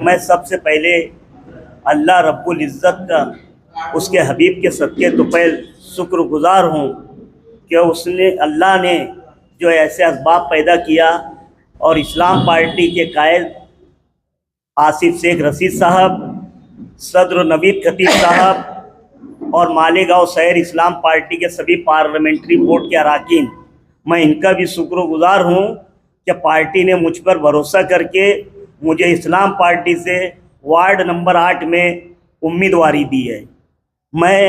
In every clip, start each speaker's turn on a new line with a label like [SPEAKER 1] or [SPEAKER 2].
[SPEAKER 1] मैं सबसे पहले अल्लाह रब्बुल इज़्ज़त का, उसके हबीब के सदक़े तुफ़ैल शुक्रगुज़ार हूँ कि उसने, अल्लाह ने जो ऐसे असबाब पैदा किया और इस्लाम पार्टी के कायद आसिफ शेख रशीद साहब, सदर नवीद खतीब साहब और मालेगांव शहर इस्लाम पार्टी के सभी पार्लियामेंट्री बोर्ड के अरकान, मैं इनका भी शुक्रगुज़ार हूँ कि पार्टी ने मुझ पर भरोसा करके मुझे इस्लाम पार्टी से वार्ड नंबर 8 में उम्मीदवारी दी है। मैं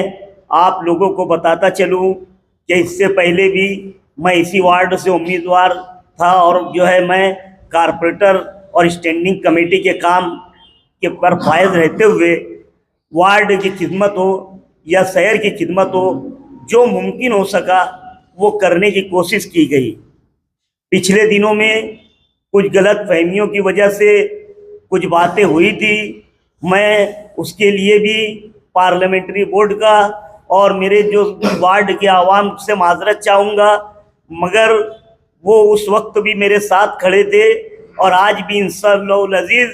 [SPEAKER 1] आप लोगों को बताता चलूँ कि इससे पहले भी मैं इसी वार्ड से उम्मीदवार था और जो है मैं कारपोरेटर और स्टैंडिंग कमेटी के काम के पर फायद रहते हुए वार्ड की खिदमत हो या शहर की खिदमत हो, जो मुमकिन हो सका वो करने की कोशिश की गई। पिछले दिनों में कुछ गलत फहमियों की वजह से कुछ बातें हुई थी, मैं उसके लिए भी पार्लियामेंट्री बोर्ड का और मेरे जो वार्ड के आवाम से माजरत चाहूँगा, मगर वो उस वक्त भी मेरे साथ खड़े थे और आज भी इंशाअल्लाह अज़ीज़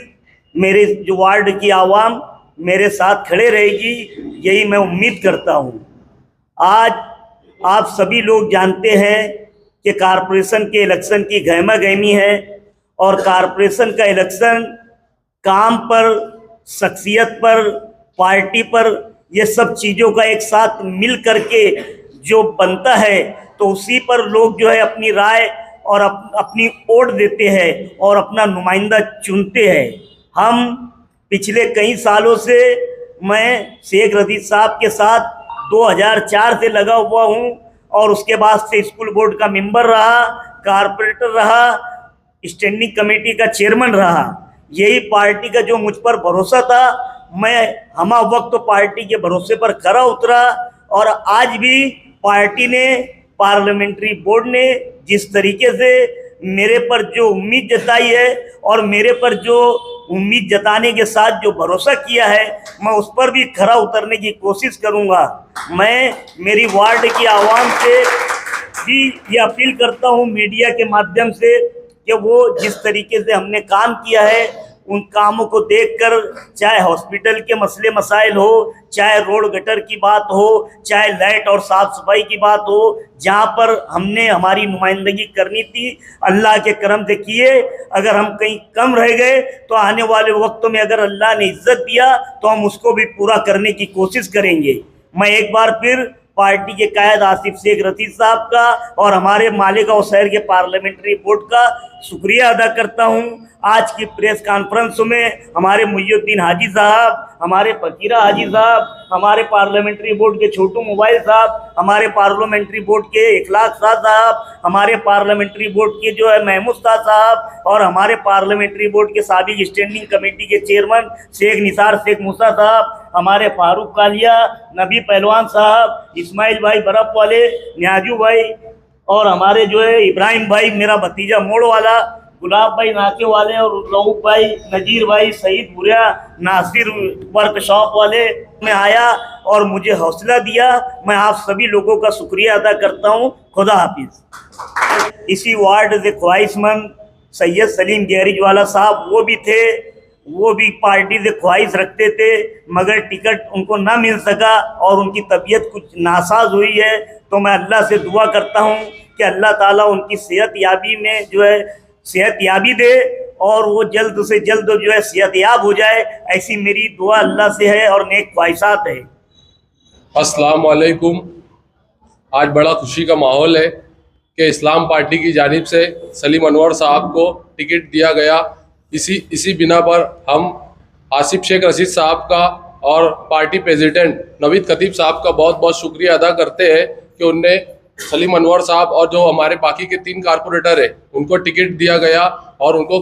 [SPEAKER 1] मेरे जो वार्ड की आवाम मेरे साथ खड़े रहेगी, यही मैं उम्मीद करता हूँ। आज आप सभी लोग जानते हैं कि कारपोरेशन के इलेक्शन की गहमा गहमी है और कारपोरेशन का इलेक्शन काम पर, शख्सियत पर, पार्टी पर, ये सब चीज़ों का एक साथ मिल करके जो बनता है, तो उसी पर लोग जो है अपनी राय और अपनी वोट देते हैं और अपना नुमाइंदा चुनते हैं। हम पिछले कई सालों से, मैं शेख रशीद साहब के साथ 2004 से लगा हुआ हूँ और उसके बाद से स्कूल बोर्ड का मेंबर रहा, कारपोरेटर रहा, स्टैंडिंग कमेटी का चेयरमैन रहा। यही पार्टी का जो मुझ पर भरोसा था, मैं हमा वक्त पार्टी के भरोसे पर खरा उतरा और आज भी पार्टी ने, पार्लियामेंट्री बोर्ड ने जिस तरीके से मेरे पर जो उम्मीद जताई है और मेरे पर जो उम्मीद जताने के साथ जो भरोसा किया है, मैं उस पर भी खरा उतरने की कोशिश करूंगा। मैं मेरी वार्ड की आवाम से भी ये अपील करता हूं मीडिया के माध्यम से कि वो जिस तरीके से हमने काम किया है, उन कामों को देखकर, चाहे हॉस्पिटल के मसले मसाइल हो, चाहे रोड गटर की बात हो, चाहे लाइट और साफ़ सफाई की बात हो, जहाँ पर हमने हमारी नुमाइंदगी करनी थी, अल्लाह के करम से किए। अगर हम कहीं कम रह गए तो आने वाले वक्तों में अगर अल्लाह ने इज्जत दिया तो हम उसको भी पूरा करने की कोशिश करेंगे। मैं एक बार फिर पार्टी के कायद आसिफ शेख रशीद साहब का और हमारे मालेगांव शहर के पार्लियामेंट्री बोर्ड का शुक्रिया अदा करता हूं। आज की प्रेस कॉन्फ्रेंस में हमारे मुहिउद्दीन हाजी साहब, हमारे फकीरा हाजी साहब, हमारे पार्लियामेंट्री बोर्ड के छोटू मोबाइल साहब, हमारे पार्लियामेंट्री बोर्ड के इखलाक शाह साहब, हमारे पार्लियामेंट्री बोर्ड के जो है महमूद शाह साहब और हमारे पार्लियामेंट्री बोर्ड के साबिक स्टैंडिंग कमेटी के चेयरमैन शेख निसार शेख मूसा साहब, हमारे फारूक कालिया, नबी पहलवान साहब, इस्माइल भाई बर्फ वाले, न्याजू भाई और हमारे जो है इब्राहिम भाई, मेरा भतीजा मोड़ वाला, गुलाब भाई नाके वाले और रऊफ भाई, नजीर भाई, सईद बुरिया, नासिर वर्कशॉप वाले में आया और मुझे हौसला दिया। मैं आप सभी लोगों का शुक्रिया अदा करता हूँ। खुदा हाफिज। इसी वार्ड से ख्वाहिशमंद सैयद सलीम गैरिजवाला साहब, वो भी थे, वो भी पार्टी से ख्वाहिश रखते थे, मगर टिकट उनको ना मिल सका और उनकी तबीयत कुछ नासाज हुई है। तो मैं अल्लाह से दुआ करता हूँ कि अल्लाह ताला उनकी सेहत याबी में जो है सेहत याबी दे और वो जल्द से जल्द जो है सेहत याब हो जाए, ऐसी मेरी दुआ अल्लाह से है और नेक ख्वाहिशात है।
[SPEAKER 2] अस्सलाम वालेकुम। आज बड़ा खुशी का माहौल है कि इस्लाम पार्टी की जानिब से सलीम अनवर साहब को टिकट दिया गया। इसी बिना पर हम आसिफ शेख रशीद साहब का और पार्टी प्रेसिडेंट नवीद खतीब साहब का बहुत बहुत शुक्रिया अदा करते हैं कि उनने सलीम अनवर साहब और जो हमारे बाकी के 3 कारपोरेटर हैं उनको टिकट दिया गया और उनको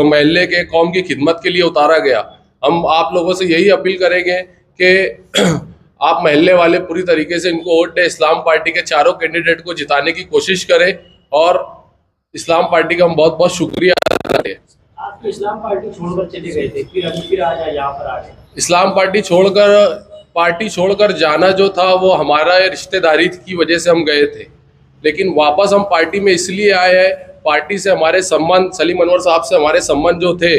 [SPEAKER 2] महल्ले के कौम की खिदमत के लिए उतारा गया। हम आप लोगों से यही अपील करेंगे कि आप महल्ले वाले पूरी तरीके से इनको वोट दें, इस्लाम पार्टी के चारों कैंडिडेट को जिताने की कोशिश करें और इस्लाम पार्टी का हम बहुत बहुत शुक्रिया अदा करते हैं।
[SPEAKER 3] आप इस्लाम पार्टी छोड़कर चले गए थे, फिर आज यहाँ पर आ गए।
[SPEAKER 2] इस्लाम पार्टी छोड़कर जाना जो था वो हमारा रिश्तेदारी की वजह से हम गए थे, लेकिन वापस हम पार्टी में इसलिए आए हैं, पार्टी से हमारे संबंध, सलीम अनवर साहब से हमारे संबंध जो थे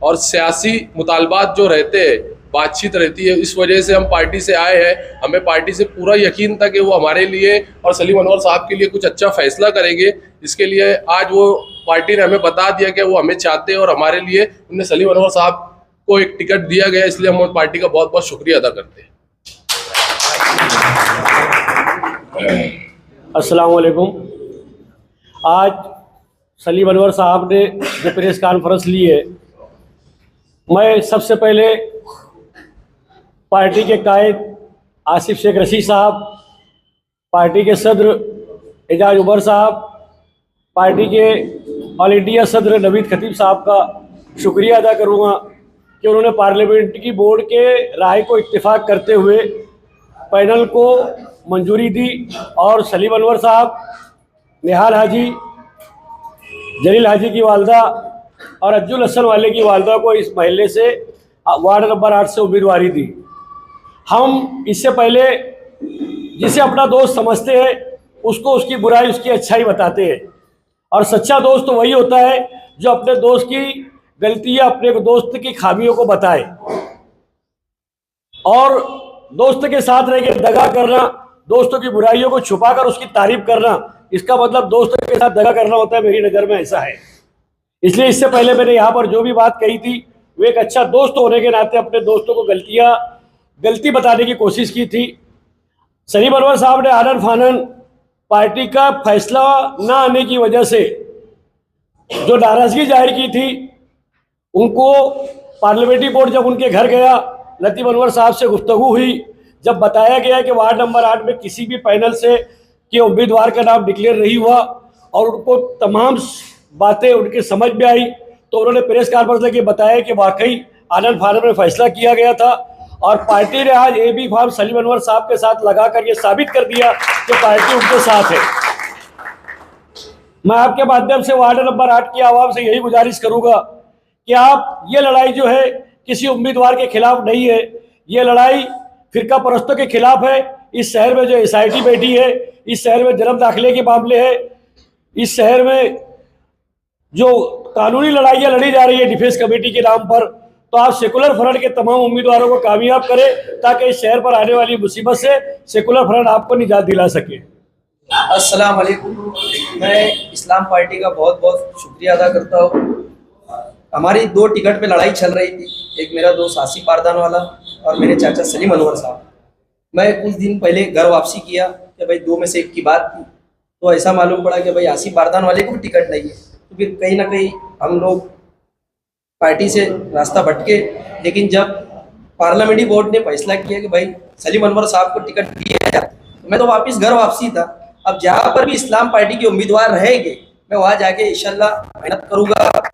[SPEAKER 2] और सियासी मुतालबात जो रहते हैं, बातचीत रहती है, इस वजह से हम पार्टी से आए हैं। हमें पार्टी से पूरा यकीन था कि वो हमारे लिए और सलीम अनवर साहब के लिए कुछ अच्छा फैसला करेंगे। इसके लिए आज वो पार्टी ने हमें बता दिया कि वो हमें चाहते हैं और हमारे लिए उन्हें सलीम अनवर साहब को एक टिकट दिया गया, इसलिए हम पार्टी का बहुत बहुत शुक्रिया अदा करते हैं।
[SPEAKER 4] अस्सलाम वालेकुम। आज सलीम अनवर साहब ने जो प्रेस कॉन्फ्रेंस ली है, मैं सबसे पहले पार्टी के कायद आसिफ शेख रशीद साहब, पार्टी के सदर एजाज उमर साहब, पार्टी के ऑल इंडिया सदर नवीद खतीब साहब का शुक्रिया अदा करूँगा कि उन्होंने पार्लियामेंट की बोर्ड के राय को इत्तेफाक करते हुए पैनल को मंजूरी दी और सलीम अनवर साहब, निहाल हाजी, जलील हाजी की वालदा और अज्जुल हसन वाले की वालदा को इस महल्ले से वार्ड नंबर 8 से उम्मीदवारी दी। हम इससे पहले जिसे अपना दोस्त समझते हैं उसको उसकी बुराई उसकी अच्छाई बताते हैं, और सच्चा दोस्त तो वही होता है जो अपने दोस्त की गलतियाँ, अपने दोस्त की खामियों को बताए। और दोस्त के साथ रह के दगा करना, दोस्तों की बुराइयों को छुपाकर उसकी तारीफ करना, इसका मतलब दोस्त के साथ दगा करना होता है। मेरी नज़र में ऐसा है। इसलिए इससे पहले मैंने यहाँ पर जो भी बात कही थी वो एक अच्छा दोस्त होने के नाते अपने दोस्तों को गलती बताने की कोशिश की थी। सलीम अनवर साहब ने आनन फानन पार्टी का फैसला ना आने की वजह से जो नाराज़गी जाहिर की थी, उनको पार्लियामेंट्री बोर्ड जब उनके घर गया, लतीफ़ अनवर साहब से गुफ्तगू हुई, जब बताया गया कि वार्ड नंबर 8 में किसी भी पैनल से के उम्मीदवार का नाम डिक्लेयर नहीं हुआ और उनको तमाम बातें उनके समझ में आई, तो उन्होंने प्रेस कॉन्फ्रेंस लेके बताया कि वाकई आनन फानन में फैसला किया गया था और पार्टी ने आज AB फार्म सलीम अनवर साहब के साथ लगाकर ये साबित कर दिया कि पार्टी उनके साथ है। मैं आपके माध्यम से वार्ड नंबर 8 की आवाम से यही गुजारिश करूंगा कि आप ये लड़ाई जो है किसी उम्मीदवार के खिलाफ नहीं है, ये लड़ाई फिरका परस्तों के खिलाफ है। इस शहर में जो SIT बैठी है, इस शहर में जन्म दाखिले के मामले है, इस शहर में जो कानूनी लड़ाइयाँ लड़ी जा रही है डिफेंस कमेटी के नाम पर, तो आप सेकुलर फ्रंट के तमाम उम्मीदवारों को कामयाब करें ताकि इस शहर पर आने वाली मुसीबत से सेकुलर फ्रंट आपको निजात दिला सके।
[SPEAKER 3] अस्सलाम वालेकुम। मैं इस्लाम पार्टी का बहुत बहुत शुक्रिया अदा करता हूँ। हमारी 2 टिकट पे लड़ाई चल रही थी, एक मेरा दोस्त आसिफ पारदान वाला और मेरे चाचा सलीम अनवर साहब। मैं कुछ दिन पहले घर वापसी किया कि भाई 2 में से एक की बात थी, तो ऐसा मालूम पड़ा कि भाई आसिफ पारदान वाले को भी टिकट नहीं है। तो फिर कहीं ना कहीं हम लोग पार्टी से रास्ता भटके, लेकिन जब पार्लियामेंट्री बोर्ड ने फैसला किया कि भाई सलीम अनवर साहब को टिकट दिया जाए, तो मैं तो वापस घर वापसी था। अब जहाँ पर भी इस्लाम पार्टी के उम्मीदवार रहेंगे, मैं वहाँ जाके इंशाल्लाह मेहनत करूँगा